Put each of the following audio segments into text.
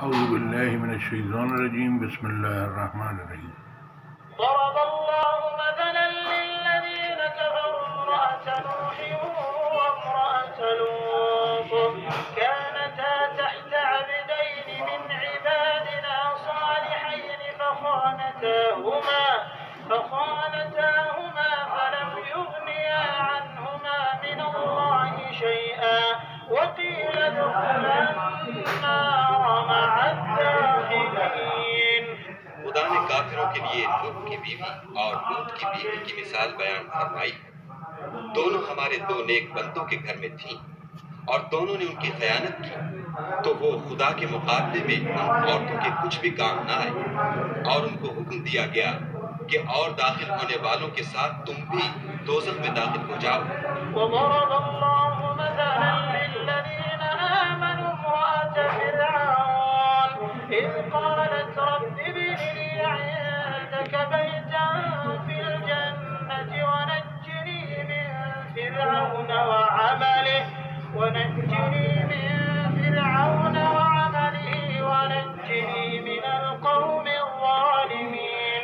اعوذ باللہ من الشیطان الرجیم بسم اللہ الرحمن الرحیم ضرب الله مثلا للذين كفروا امرأة نوح وامرأة لوط كانتا تحت عبدين من عبادنا صالحين فخانتاهما فلم يغنيا عنهما من الله شيئا وقيل ادخلا النار مع الداخلين. خدا نے کافروں کے لیے نوح کی بیوی اور لوط کی بیوی کی مثال بیان فرمائی. دونوں ہمارے دو نیک بندوں کے گھر میں تھیں اور دونوں نے ان کی خیانت کی تو وہ خدا کے مقابلے میں ان عورتوں کے کچھ بھی کام نہ آئے اور ان کو حکم دیا گیا کہ اور داخل ہونے والوں کے ساتھ تم بھی دوزخ میں داخل ہو جاؤ. وضرب الله مثلا للذين آمنوا امرأة فرعون إذ قالت رب ابن لي عندك بيتا في الجنة ونجني من فرعون وعمله ونجني من القوم الظالمين.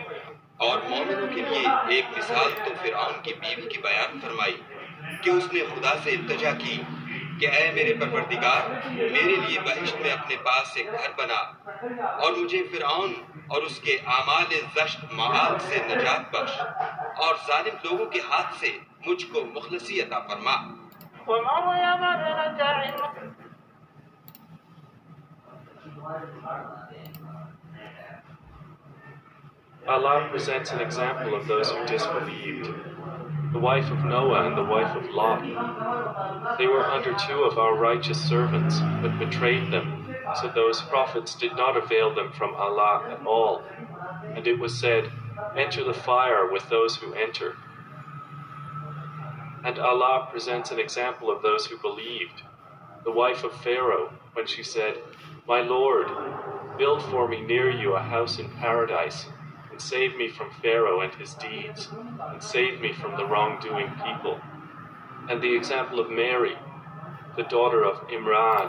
اور مومنوں کے لیے ایک مثال تو فرعون کی بیوی کی بیان فرمائی کہ اس نے خدا سے التجا کی کہ اے میرے پروردگار میرے لیے بہشت میں اپنے پاس ایک گھر بنا اور مجھے فرعون اور اس کے اعمال زشت معاد سے نجات بخش اور ظالم لوگوں کے ہاتھ سے مجھ کو مخلصی عطا فرما. ومريم ابنة Imran. Allah presents an example of those who disbelieved. The wife of Noah and the wife of Lot. They were under two of our righteous servants, but betrayed them, so those prophets did not avail them from Allah at all. And it was said, enter the fire with those who enter. And Allah presents an example of those who believed. The wife of Pharaoh, when she said, my Lord, build for me near you a house in paradise, and save me from Pharaoh and his deeds, and save me from the wrongdoing people. And the example of Mary, the daughter of Imran,